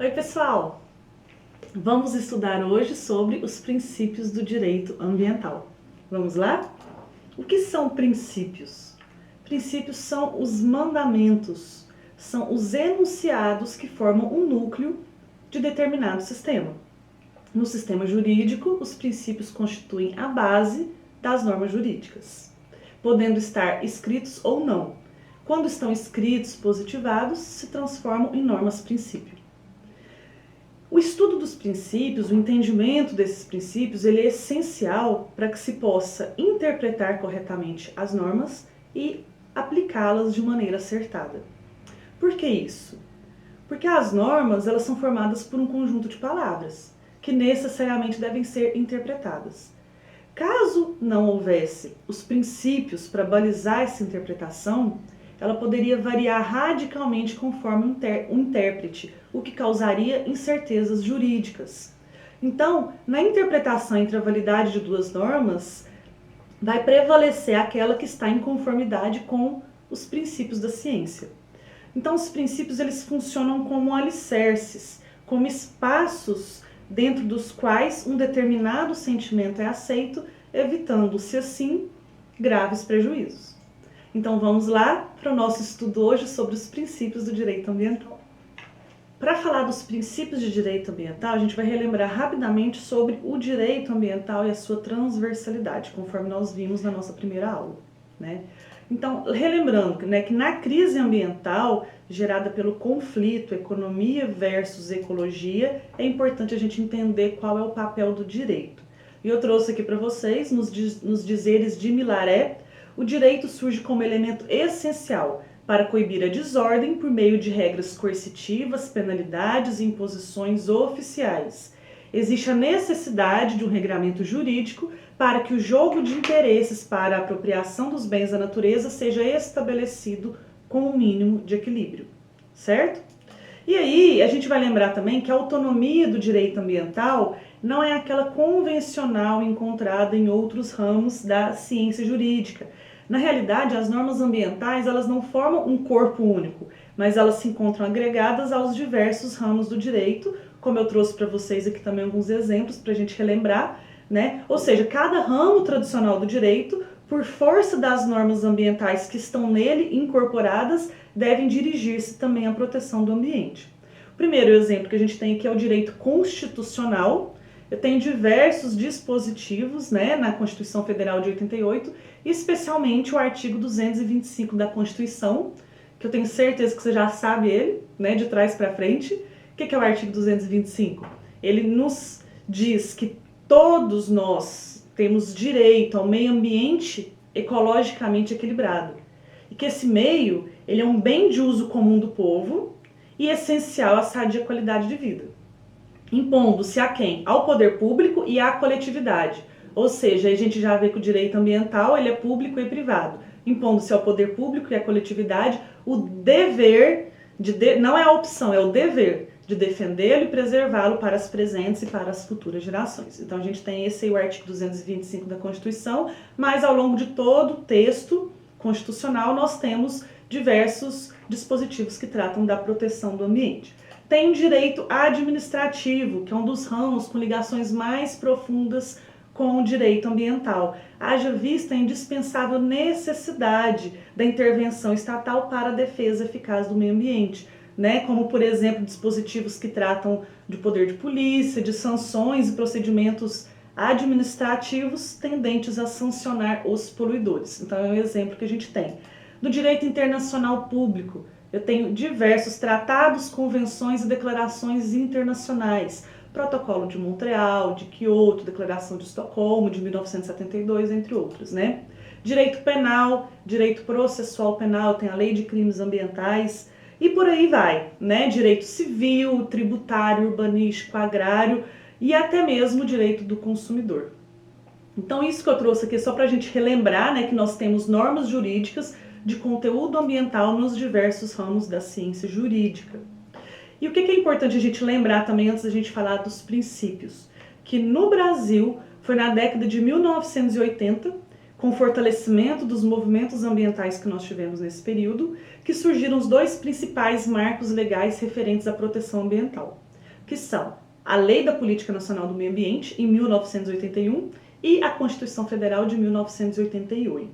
Oi, pessoal! Vamos estudar hoje sobre os princípios do direito ambiental. Vamos lá? O que são princípios? Princípios são os mandamentos, são os enunciados que formam o núcleo de determinado sistema. No sistema jurídico, os princípios constituem a base das normas jurídicas, podendo estar escritos ou não. Quando estão escritos, positivados, se transformam em normas-princípio. O estudo dos princípios, o entendimento desses princípios, ele é essencial para que se possa interpretar corretamente as normas e aplicá-las de maneira acertada. Por que isso? Porque as normas, elas são formadas por um conjunto de palavras, que necessariamente devem ser interpretadas. Caso não houvesse os princípios para balizar essa interpretação, ela poderia variar radicalmente conforme o intérprete, o que causaria incertezas jurídicas. Então, na interpretação entre a validade de duas normas, vai prevalecer aquela que está em conformidade com os princípios da ciência. Então, os princípios eles funcionam como alicerces, como espaços dentro dos quais um determinado sentimento é aceito, evitando-se assim graves prejuízos. Então vamos lá para o nosso estudo hoje sobre os princípios do direito ambiental. Para falar dos princípios de direito ambiental, a gente vai relembrar rapidamente sobre o direito ambiental e a sua transversalidade, conforme nós vimos na nossa primeira aula, né? Então, relembrando, né, que na crise ambiental gerada pelo conflito economia versus ecologia, é importante a gente entender qual é o papel do direito. E eu trouxe aqui para vocês, nos dizeres de Milaré, o direito surge como elemento essencial para coibir a desordem por meio de regras coercitivas, penalidades e imposições oficiais. Existe a necessidade de um regramento jurídico para que o jogo de interesses para a apropriação dos bens da natureza seja estabelecido com um mínimo de equilíbrio, certo? E aí, a gente vai lembrar também que a autonomia do direito ambiental não é aquela convencional encontrada em outros ramos da ciência jurídica. Na realidade, as normas ambientais elas não formam um corpo único, mas elas se encontram agregadas aos diversos ramos do direito, como eu trouxe para vocês aqui também alguns exemplos para a gente relembrar, né? Ou seja, cada ramo tradicional do direito, por força das normas ambientais que estão nele incorporadas, devem dirigir-se também à proteção do ambiente. O primeiro exemplo que a gente tem aqui é o direito constitucional. Eu tenho diversos dispositivos, né, na Constituição Federal de 88, especialmente o artigo 225 da Constituição, que eu tenho certeza que você já sabe ele, né, de trás para frente. O que é o artigo 225? Ele nos diz que todos nós temos direito ao meio ambiente ecologicamente equilibrado e que esse meio ele é um bem de uso comum do povo e essencial à sadia qualidade de vida, impondo-se a quem? Ao poder público e à coletividade. Ou seja, a gente já vê que o direito ambiental ele é público e privado, impondo-se ao poder público e à coletividade o dever, não é a opção, é o dever de defendê-lo e preservá-lo para as presentes e para as futuras gerações. Então a gente tem esse aí, o artigo 225 da Constituição, mas ao longo de todo o texto constitucional nós temos diversos dispositivos que tratam da proteção do ambiente. Tem o direito administrativo, que é um dos ramos com ligações mais profundas com o direito ambiental. Haja vista a indispensável necessidade da intervenção estatal para a defesa eficaz do meio ambiente, né? Como, por exemplo, dispositivos que tratam de poder de polícia, de sanções e procedimentos administrativos tendentes a sancionar os poluidores. Então, é um exemplo que a gente tem. Do direito internacional público, eu tenho diversos tratados, convenções e declarações internacionais. Protocolo de Montreal, de Kyoto, Declaração de Estocolmo, de 1972, entre outros, né? Direito penal, direito processual penal, tem a lei de crimes ambientais e por aí vai, né? Direito civil, tributário, urbanístico, agrário e até mesmo o direito do consumidor. Então isso que eu trouxe aqui é só para a gente relembrar, né, que nós temos normas jurídicas de conteúdo ambiental nos diversos ramos da ciência jurídica. E o que é importante a gente lembrar também antes da gente falar dos princípios? Que no Brasil foi na década de 1980, com o fortalecimento dos movimentos ambientais que nós tivemos nesse período, que surgiram os dois principais marcos legais referentes à proteção ambiental. que são a Lei da Política Nacional do Meio Ambiente, em 1981, e a Constituição Federal de 1988.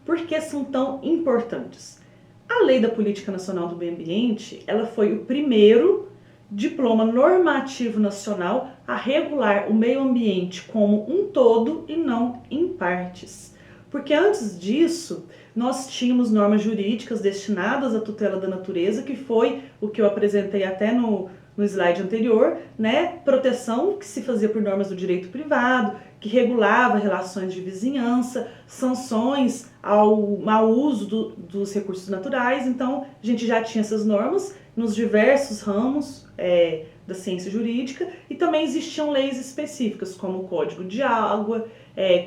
Por que são tão importantes? A Lei da Política Nacional do Meio Ambiente, ela foi o primeiro diploma normativo nacional a regular o meio ambiente como um todo e não em partes. Porque antes disso, nós tínhamos normas jurídicas destinadas à tutela da natureza, que foi o que eu apresentei até no slide anterior, né? Proteção que se fazia por normas do direito privado, que regulava relações de vizinhança, sanções ao mau uso dos recursos naturais. Então, a gente já tinha essas normas nos diversos ramos da ciência jurídica, e também existiam leis específicas, como o Código de Água,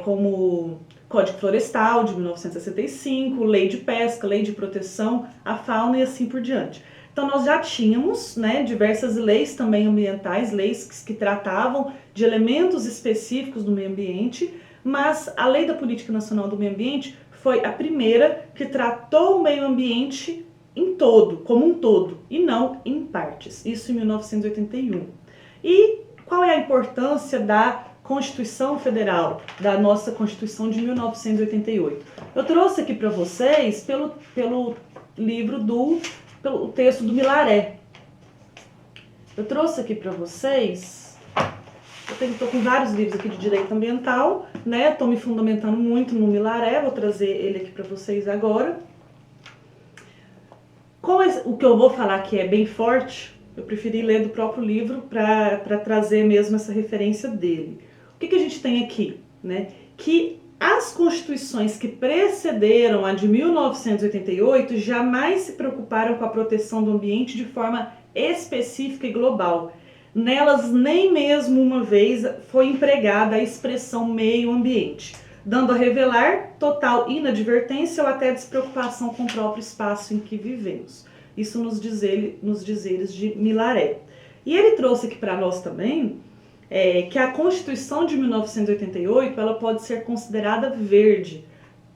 como Código Florestal de 1965, Lei de Pesca, Lei de Proteção à Fauna e assim por diante. Então nós já tínhamos, né, diversas leis também ambientais, leis que tratavam de elementos específicos do meio ambiente, mas a Lei da Política Nacional do Meio Ambiente foi a primeira que tratou o meio ambiente em todo, como um todo, e não em partes. Isso em 1981. E qual é a importância da Constituição Federal, da nossa Constituição de 1988? Eu trouxe aqui para vocês pelo livro pelo texto do Milaré. Eu trouxe aqui para vocês, estou com vários livros aqui de direito ambiental, né? Estou me fundamentando muito no Milaré, vou trazer ele aqui para vocês agora. O que eu vou falar aqui é bem forte, eu preferi ler do próprio livro para trazer mesmo essa referência dele. O que a gente tem aqui? Né? Que as constituições que precederam a de 1988 jamais se preocuparam com a proteção do ambiente de forma específica e global. Nelas nem mesmo uma vez foi empregada a expressão meio ambiente, dando a revelar total inadvertência ou até despreocupação com o próprio espaço em que vivemos. Isso nos dizeres de Milaré. E ele trouxe aqui para nós também que a Constituição de 1988 ela pode ser considerada verde,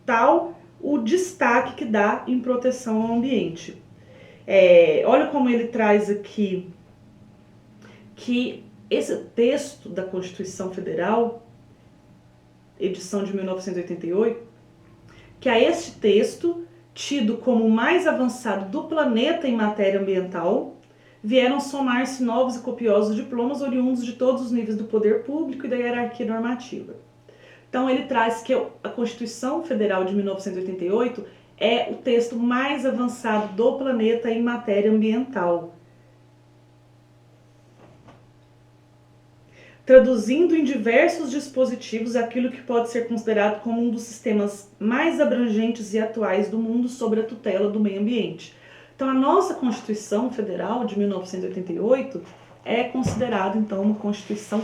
tal o destaque que dá em proteção ao ambiente. Olha como ele traz aqui que esse texto da Constituição Federal, edição de 1988, que a este texto, tido como o mais avançado do planeta em matéria ambiental, vieram somar-se novos e copiosos diplomas oriundos de todos os níveis do poder público e da hierarquia normativa. Então ele traz que a Constituição Federal de 1988 é o texto mais avançado do planeta em matéria ambiental, traduzindo em diversos dispositivos aquilo que pode ser considerado como um dos sistemas mais abrangentes e atuais do mundo sobre a tutela do meio ambiente. Então, a nossa Constituição Federal de 1988 é considerada, então, uma Constituição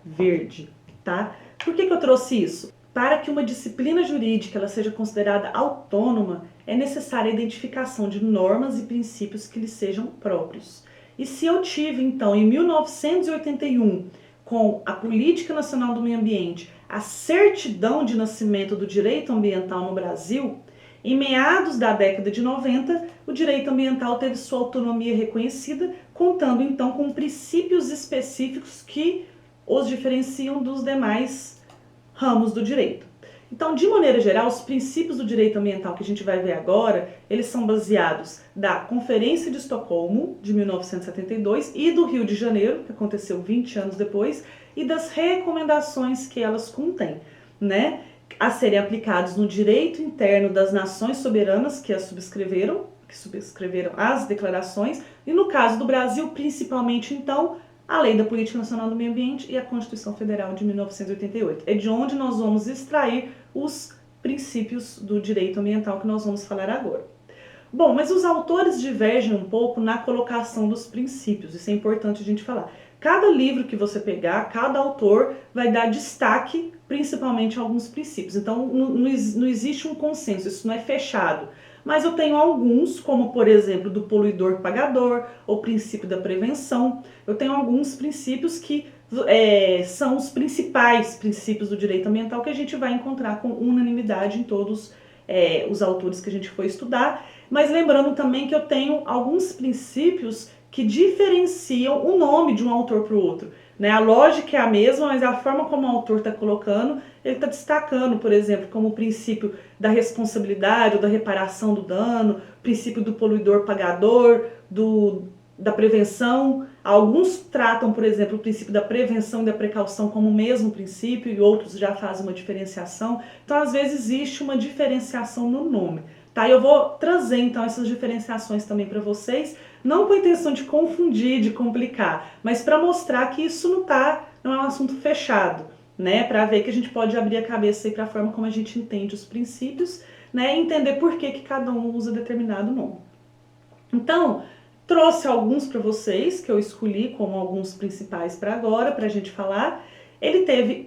verde, tá? Por que eu trouxe isso? Para que uma disciplina jurídica ela seja considerada autônoma, é necessária a identificação de normas e princípios que lhe sejam próprios. E se eu tive, então, em 1981, com a Política Nacional do Meio Ambiente, a certidão de nascimento do direito ambiental no Brasil, em meados da década de 90, o direito ambiental teve sua autonomia reconhecida, contando então com princípios específicos que os diferenciam dos demais ramos do direito. Então, de maneira geral, os princípios do direito ambiental que a gente vai ver agora, eles são baseados da Conferência de Estocolmo, de 1972, e do Rio de Janeiro, que aconteceu 20 anos depois, e das recomendações que elas contêm, né? A serem aplicados no direito interno das nações soberanas que subscreveram as declarações, e no caso do Brasil, principalmente, então, a Lei da Política Nacional do Meio Ambiente e a Constituição Federal de 1988. É de onde nós vamos extrair os princípios do direito ambiental que nós vamos falar agora. Bom, mas os autores divergem um pouco na colocação dos princípios, isso é importante a gente falar. Cada livro que você pegar, cada autor vai dar destaque principalmente a alguns princípios. Então, não existe um consenso, isso não é fechado. Mas eu tenho alguns, como por exemplo, do poluidor pagador, ou princípio da prevenção. Eu tenho alguns princípios que são os principais princípios do direito ambiental que a gente vai encontrar com unanimidade em todos os autores que a gente for estudar. Mas lembrando também que eu tenho alguns princípios que diferenciam o nome de um autor para o outro. Né? A lógica é a mesma, mas a forma como o autor está colocando, ele está destacando, por exemplo, como o princípio da responsabilidade ou da reparação do dano, o princípio do poluidor-pagador, da prevenção. Alguns tratam, por exemplo, o princípio da prevenção e da precaução como o mesmo princípio e outros já fazem uma diferenciação. Então, às vezes, existe uma diferenciação no nome. Tá? Eu vou trazer, então, essas diferenciações também para vocês, não com a intenção de confundir, de complicar, mas para mostrar que isso não é um assunto fechado, né? Para ver que a gente pode abrir a cabeça para a forma como a gente entende os princípios, né? E entender por que cada um usa determinado nome. Então, trouxe alguns para vocês, que eu escolhi como alguns principais para agora, para a gente falar.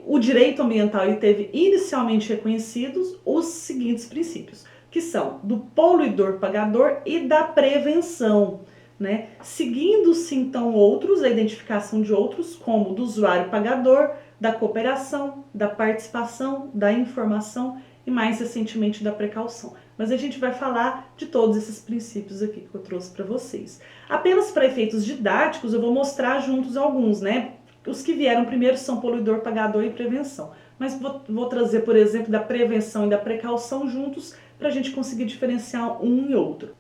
O direito ambiental, ele teve inicialmente reconhecidos os seguintes princípios, que são do poluidor-pagador e da prevenção, né? Seguindo-se então outros, a identificação de outros, como do usuário-pagador, da cooperação, da participação, da informação e mais recentemente da precaução. Mas a gente vai falar de todos esses princípios aqui que eu trouxe para vocês. Apenas para efeitos didáticos eu vou mostrar juntos alguns, né? Os que vieram primeiro são poluidor, pagador e prevenção. Mas vou trazer, por exemplo, da prevenção e da precaução juntos para a gente conseguir diferenciar um e outro.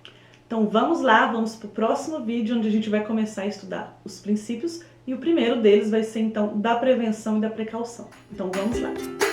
Então vamos lá, vamos para o próximo vídeo onde a gente vai começar a estudar os princípios e o primeiro deles vai ser então da prevenção e da precaução. Então vamos lá!